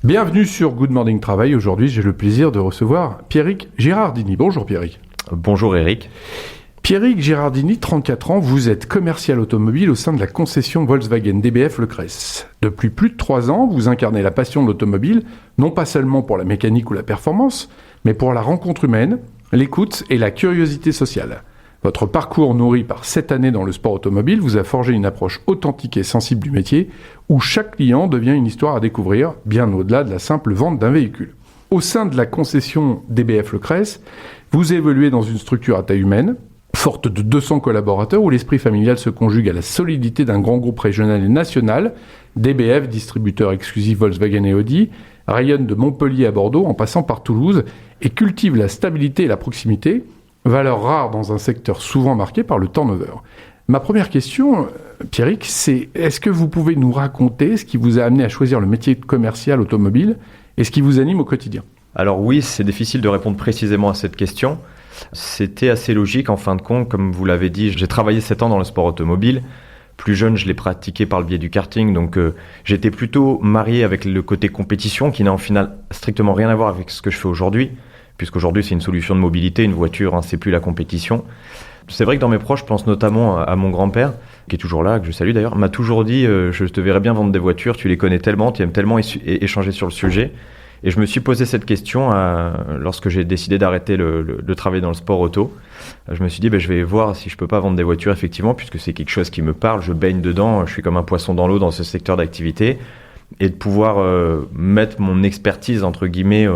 Bienvenue sur Good Morning Travail. Aujourd'hui, j'ai le plaisir de recevoir Pierrick Girardini. Bonjour Pierrick. Bonjour Eric. Pierrick Girardini, 34 ans, vous êtes commercial automobile au sein de la concession Volkswagen DBF Le Cress. Depuis plus de 3 ans, vous incarnez la passion de l'automobile, non pas seulement pour la mécanique ou la performance, mais pour la rencontre humaine, l'écoute et la curiosité sociale. Votre parcours nourri par 7 années dans le sport automobile vous a forgé une approche authentique et sensible du métier, où chaque client devient une histoire à découvrir, bien au-delà de la simple vente d'un véhicule. Au sein de la concession DBF Le Cress, vous évoluez dans une structure à taille humaine, forte de 200 collaborateurs, où l'esprit familial se conjugue à la solidité d'un grand groupe régional et national. DBF, distributeur exclusif Volkswagen et Audi, rayonne de Montpellier à Bordeaux en passant par Toulouse et cultive la stabilité et la proximité, valeur rare dans un secteur souvent marqué par le turnover. Ma première question, Pierrick, c'est est-ce que vous pouvez nous raconter ce qui vous a amené à choisir le métier de commercial automobile et ce qui vous anime au quotidien ? Alors oui, c'est difficile de répondre précisément à cette question. C'était assez logique en fin de compte, comme vous l'avez dit, j'ai travaillé 7 ans dans le sport automobile. Plus jeune, je l'ai pratiqué par le biais du karting, donc j'étais plutôt marié avec le côté compétition qui n'a en final strictement rien à voir avec ce que je fais aujourd'hui, puisqu'aujourd'hui c'est une solution de mobilité, une voiture, c'est plus la compétition. C'est vrai que dans mes proches, je pense notamment à mon grand-père, qui est toujours là, que je salue d'ailleurs, m'a toujours dit je te verrais bien vendre des voitures, tu les connais tellement, tu aimes tellement échanger sur le sujet. Et je me suis posé cette question lorsque j'ai décidé d'arrêter le travail dans le sport auto. Je me suis dit, je vais voir si je peux pas vendre des voitures, effectivement, puisque c'est quelque chose qui me parle, je baigne dedans, je suis comme un poisson dans l'eau dans ce secteur d'activité. Et de pouvoir mettre mon expertise, entre guillemets,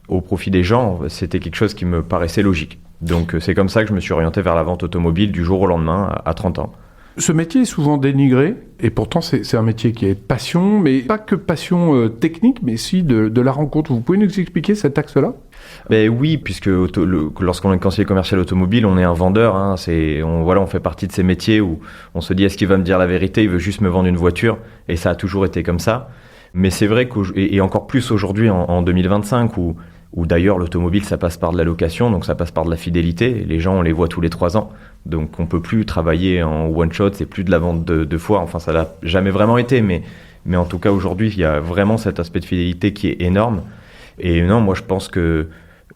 au profit des gens, c'était quelque chose qui me paraissait logique. Donc c'est comme ça que je me suis orienté vers la vente automobile du jour au lendemain, à 30 ans. Ce métier est souvent dénigré, et pourtant c'est un métier qui est passion, mais pas que passion technique, mais aussi de la rencontre. Vous pouvez nous expliquer cet axe-là ? Oui, puisque lorsqu'on est conseiller commercial automobile, on est un vendeur. On fait partie de ces métiers où on se dit est-ce qu'il va me dire la vérité, il veut juste me vendre une voiture, et ça a toujours été comme ça. Mais c'est vrai et encore plus aujourd'hui en 2025 où d'ailleurs l'automobile ça passe par de la location, donc ça passe par de la fidélité. Les gens on les voit tous les 3 ans, donc on peut plus travailler en one shot, c'est plus de la vente de fois. Enfin ça l'a jamais vraiment été, mais en tout cas aujourd'hui il y a vraiment cet aspect de fidélité qui est énorme. Et non, moi je pense que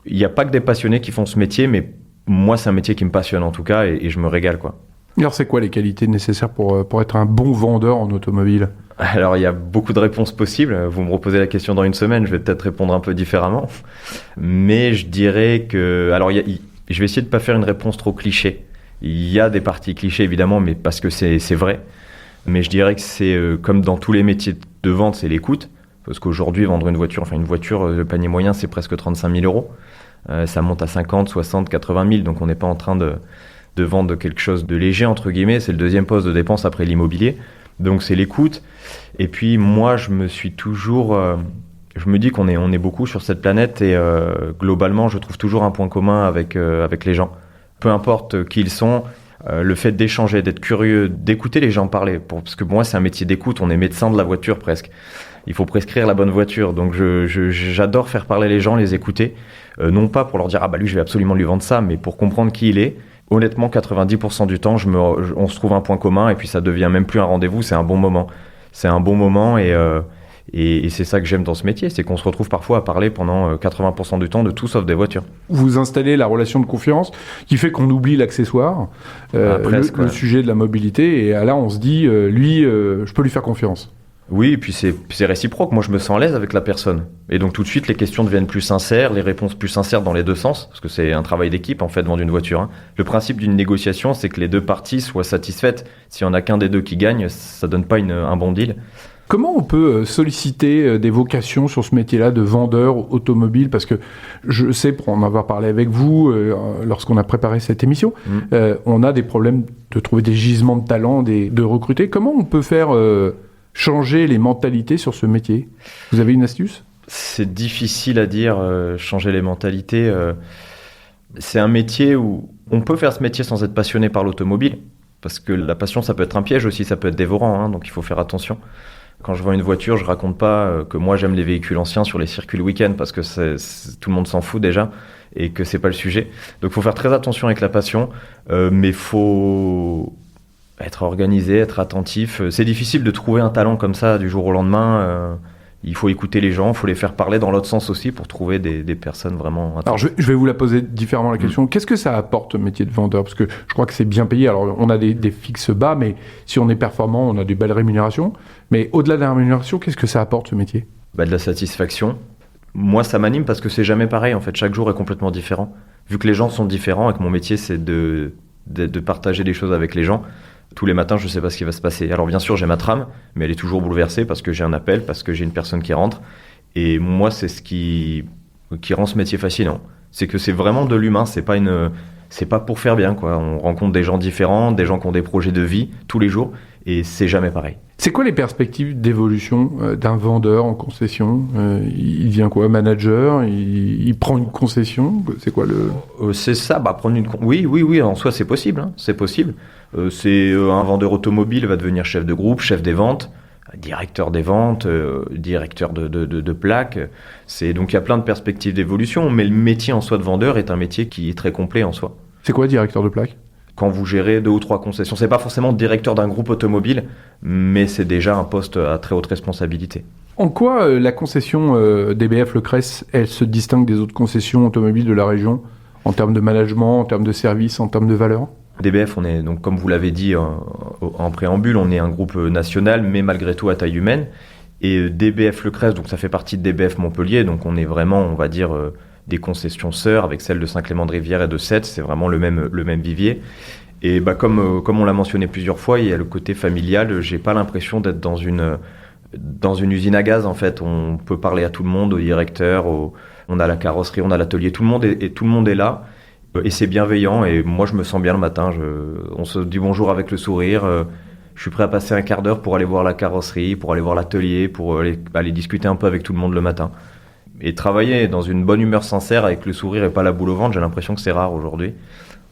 il n'y a pas que des passionnés qui font ce métier, mais moi c'est un métier qui me passionne en tout cas et je me régale quoi. Alors c'est quoi les qualités nécessaires pour être un bon vendeur en automobile ? Alors il y a beaucoup de réponses possibles. Vous me reposez la question dans une semaine, je vais peut-être répondre un peu différemment. Mais je dirais que... Alors je vais essayer de ne pas faire une réponse trop cliché. Il y a des parties clichés évidemment, mais parce que c'est vrai. Mais je dirais que c'est comme dans tous les métiers de vente, c'est l'écoute. Parce qu'aujourd'hui, vendre une voiture, le panier moyen, c'est presque 35 000 euros. Ça monte à 50, 60, 80 000. Donc on n'est pas en train de vendre quelque chose de léger, entre guillemets. C'est le deuxième poste de dépense après l'immobilier. Donc c'est l'écoute. Et puis moi, je me dis qu'on est beaucoup sur cette planète et globalement, je trouve toujours un point commun avec les gens. Peu importe qui ils sont, le fait d'échanger, d'être curieux, d'écouter les gens parler. Parce que moi, c'est un métier d'écoute, on est médecin de la voiture presque. Il faut prescrire la bonne voiture. Donc j'adore faire parler les gens, les écouter. Non pas pour leur dire « Ah lui, je vais absolument lui vendre ça », mais pour comprendre qui il est. Honnêtement, 90% du temps, on se trouve un point commun et puis ça devient même plus un rendez-vous, c'est un bon moment. C'est un bon moment et c'est ça que j'aime dans ce métier, c'est qu'on se retrouve parfois à parler pendant 80% du temps de tout sauf des voitures. Vous installez la relation de confiance qui fait qu'on oublie l'accessoire, le sujet de la mobilité, et là on se dit, je peux lui faire confiance. Oui, et puis c'est réciproque. Moi, je me sens à l'aise avec la personne. Et donc, tout de suite, les questions deviennent plus sincères, les réponses plus sincères dans les deux sens, parce que c'est un travail d'équipe, en fait, vendre une voiture. Le principe d'une négociation, c'est que les deux parties soient satisfaites. S'il n'y en a qu'un des deux qui gagne, ça donne pas un bon deal. Comment on peut solliciter des vocations sur ce métier-là de vendeur automobile ? Parce que je sais, pour en avoir parlé avec vous, lorsqu'on a préparé cette émission, on a des problèmes de trouver des gisements de talent, de recruter. Comment on peut faire... changer les mentalités sur ce métier ? Vous avez une astuce ? C'est difficile à dire, changer les mentalités. C'est un métier où on peut faire ce métier sans être passionné par l'automobile. Parce que la passion, ça peut être un piège aussi, ça peut être dévorant, donc il faut faire attention. Quand je vends une voiture, je raconte pas que moi j'aime les véhicules anciens sur les circuits le week-end parce que tout le monde s'en fout déjà et que c'est pas le sujet. Donc il faut faire très attention avec la passion, mais faut être organisé, être attentif. C'est difficile de trouver un talent comme ça du jour au lendemain. Il faut écouter les gens, il faut les faire parler dans l'autre sens aussi pour trouver des personnes vraiment intéressantes. Alors je vais vous la poser différemment la question. Qu'est-ce que ça apporte au métier de vendeur? Parce que je crois que c'est bien payé. Alors on a des fixes bas, mais si on est performant, on a des belles rémunérations. Mais au-delà de la rémunération, qu'est-ce que ça apporte ce métier? De la satisfaction. Moi, ça m'anime parce que c'est jamais pareil. En fait, chaque jour est complètement différent. Vu que les gens sont différents et que mon métier, c'est de partager des choses avec les gens, tous les matins, je ne sais pas ce qui va se passer. Alors bien sûr, j'ai ma trame, mais elle est toujours bouleversée parce que j'ai un appel, parce que j'ai une personne qui rentre. Et moi, c'est ce qui rend ce métier fascinant. C'est que c'est vraiment de l'humain, c'est pas pour faire bien, quoi. On rencontre des gens différents, des gens qui ont des projets de vie tous les jours, et c'est jamais pareil. C'est quoi les perspectives d'évolution d'un vendeur en concession? Il devient quoi? Manager? Il prend une concession? C'est quoi le... C'est ça, prendre une... Oui, en soi, c'est possible. Hein, c'est possible. Un vendeur automobile va devenir chef de groupe, chef des ventes, directeur des ventes, directeur de plaques. Donc il y a plein de perspectives d'évolution, mais le métier en soi de vendeur est un métier qui est très complet en soi. C'est quoi directeur de plaques? Quand vous gérez 2 ou 3 concessions, c'est pas forcément directeur d'un groupe automobile, mais c'est déjà un poste à très haute responsabilité. En quoi la concession DBF Le Cress, elle se distingue des autres concessions automobiles de la région en termes de management, en termes de service, en termes de valeur? DBF, on est, donc, comme vous l'avez dit en préambule, on est un groupe national, mais malgré tout à taille humaine. Et DBF Le Cress, donc ça fait partie de DBF Montpellier, donc on est vraiment, on va dire, des concessions sœurs avec celles de Saint-Clément-de-Rivière et de Sète, c'est vraiment le même vivier. Et comme on l'a mentionné plusieurs fois, il y a le côté familial, j'ai pas l'impression d'être dans une usine à gaz en fait. On peut parler à tout le monde, au directeur, on a la carrosserie, on a l'atelier, tout le monde est là. Et c'est bienveillant et moi je me sens bien le matin, on se dit bonjour avec le sourire, je suis prêt à passer un quart d'heure pour aller voir la carrosserie, pour aller voir l'atelier, pour aller discuter un peu avec tout le monde le matin. Et travailler dans une bonne humeur sincère avec le sourire et pas la boule au ventre, j'ai l'impression que c'est rare aujourd'hui.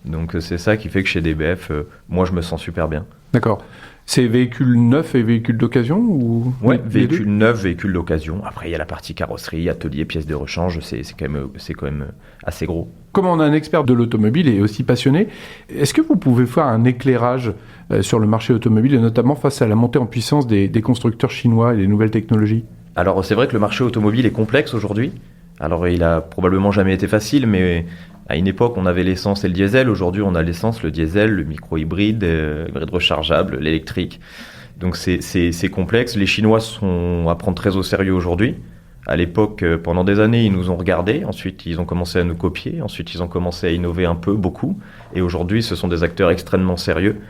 Donc c'est ça qui fait que chez DBF, moi je me sens super bien. D'accord. C'est véhicules neufs et véhicules d'occasion ou... Ouais, véhicules neufs, véhicules d'occasion. Après il y a la partie carrosserie, atelier, pièces de rechange, c'est quand même assez gros. Comme on a un expert de l'automobile et aussi passionné, est-ce que vous pouvez faire un éclairage sur le marché automobile et notamment face à la montée en puissance des constructeurs chinois et des nouvelles technologies? Alors c'est vrai que le marché automobile est complexe aujourd'hui. Alors il a probablement jamais été facile, mais à une époque on avait l'essence et le diesel. Aujourd'hui on a l'essence, le diesel, le micro-hybride, hybride rechargeable, l'électrique. Donc c'est complexe. Les Chinois sont à prendre très au sérieux aujourd'hui. À l'époque, pendant des années, ils nous ont regardés. Ensuite, ils ont commencé à nous copier. Ensuite, ils ont commencé à innover un peu, beaucoup. Et aujourd'hui, ce sont des acteurs extrêmement sérieux.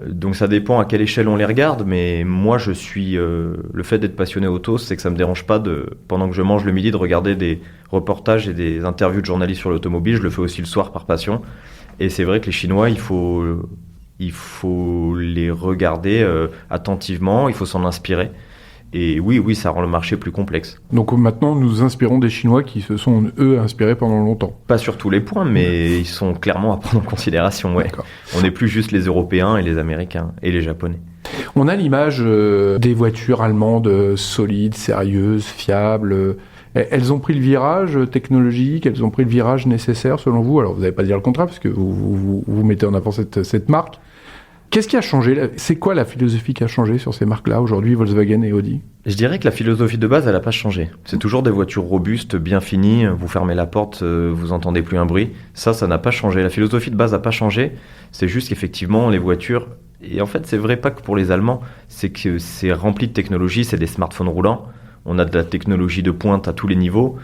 Donc ça dépend à quelle échelle on les regarde, mais moi le fait d'être passionné auto, c'est que ça me dérange pas pendant que je mange le midi, de regarder des reportages et des interviews de journalistes sur l'automobile. Je le fais aussi le soir par passion. Et c'est vrai que les Chinois, il faut les regarder attentivement, il faut s'en inspirer. Et oui, ça rend le marché plus complexe. Donc maintenant, nous inspirons des Chinois qui se sont, eux, inspirés pendant longtemps. Pas sur tous les points, mais ils sont clairement à prendre en considération. Ouais. On n'est plus juste les Européens et les Américains et les Japonais. On a l'image des voitures allemandes solides, sérieuses, fiables. Elles ont pris le virage technologique, elles ont pris le virage nécessaire selon vous. Alors vous n'allez pas dire le contraire, parce que vous mettez en avant cette marque. Qu'est-ce qui a changé? C'est quoi la philosophie qui a changé sur ces marques-là aujourd'hui, Volkswagen et Audi? Je dirais que la philosophie de base, elle n'a pas changé. C'est toujours des voitures robustes, bien finies. Vous fermez la porte, vous entendez plus un bruit. Ça n'a pas changé. La philosophie de base n'a pas changé. C'est juste qu'effectivement, les voitures... Et en fait, c'est vrai pas que pour les Allemands. C'est que c'est rempli de technologie. C'est des smartphones roulants. On a de la technologie de pointe à tous les niveaux.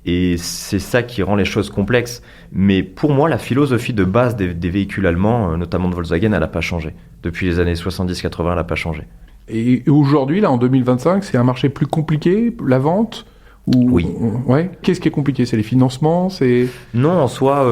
Et c'est ça qui rend les choses complexes. Mais pour moi, la philosophie de base des véhicules allemands, notamment de Volkswagen, elle n'a pas changé. Depuis les années 70-80, elle n'a pas changé. Et aujourd'hui, là, en 2025, c'est un marché plus compliqué, la vente Oui. Ouais. Qu'est-ce qui est compliqué? C'est les financements? Non, en soi,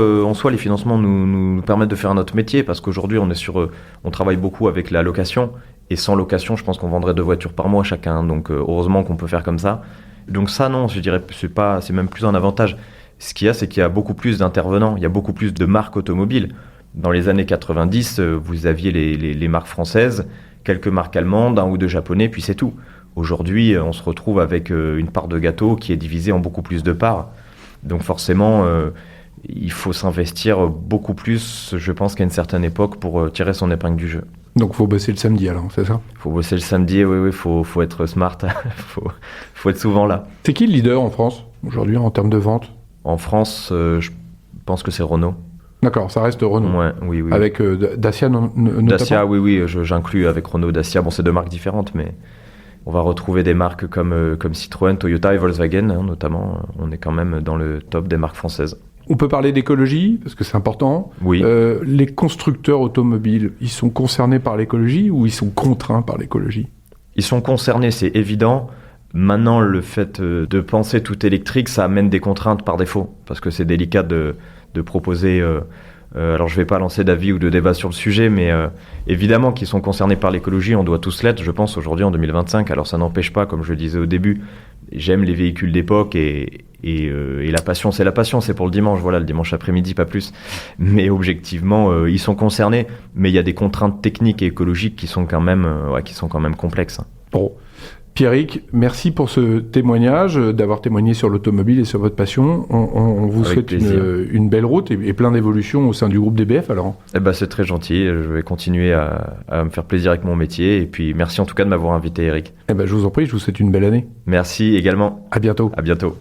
les financements nous permettent de faire notre métier, parce qu'aujourd'hui, on travaille beaucoup avec la location. Et sans location, je pense qu'on vendrait 2 voitures par mois chacun. Donc, heureusement qu'on peut faire comme ça. Donc ça, non, je dirais, c'est même plus un avantage. Ce qu'il y a, c'est qu'il y a beaucoup plus d'intervenants, il y a beaucoup plus de marques automobiles. Dans les années 90, vous aviez les marques françaises, quelques marques allemandes, 1 ou 2 japonais, puis c'est tout. Aujourd'hui, on se retrouve avec une part de gâteau qui est divisée en beaucoup plus de parts. Donc forcément, il faut s'investir beaucoup plus, je pense, qu'à une certaine époque pour tirer son épingle du jeu. Donc faut bosser le samedi alors, c'est ça? Faut bosser le samedi, oui, faut être smart, faut être souvent là. C'est qui le leader en France aujourd'hui en termes de vente? En France, je pense que c'est Renault. D'accord, ça reste Renault. Ouais, oui. Avec Dacia notamment. Dacia, oui, j'inclus avec Renault, Dacia. Bon, c'est deux marques différentes, mais on va retrouver des marques comme Citroën, Toyota et Volkswagen, hein, notamment. On est quand même dans le top des marques françaises. On peut parler d'écologie, parce que c'est important. Oui. Les constructeurs automobiles, ils sont concernés par l'écologie ou ils sont contraints par l'écologie? Ils sont concernés, c'est évident. Maintenant, le fait de penser tout électrique, ça amène des contraintes par défaut, parce que c'est délicat de proposer... alors, je ne vais pas lancer d'avis ou de débat sur le sujet, mais évidemment qu'ils sont concernés par l'écologie, on doit tous l'être, je pense, aujourd'hui en 2025. Alors, ça n'empêche pas, comme je le disais au début, j'aime les véhicules d'époque et la passion, c'est pour le dimanche, voilà, le dimanche après-midi, pas plus. Mais objectivement, ils sont concernés, mais il y a des contraintes techniques et écologiques qui sont quand même complexes. Hein. Bon. Pierrick, merci pour ce témoignage, d'avoir témoigné sur l'automobile et sur votre passion. On vous souhaite une belle route et plein d'évolutions au sein du groupe DBF alors. C'est très gentil, je vais continuer à me faire plaisir avec mon métier et puis merci en tout cas de m'avoir invité, Eric. Je vous en prie, je vous souhaite une belle année. Merci également. À bientôt. À bientôt.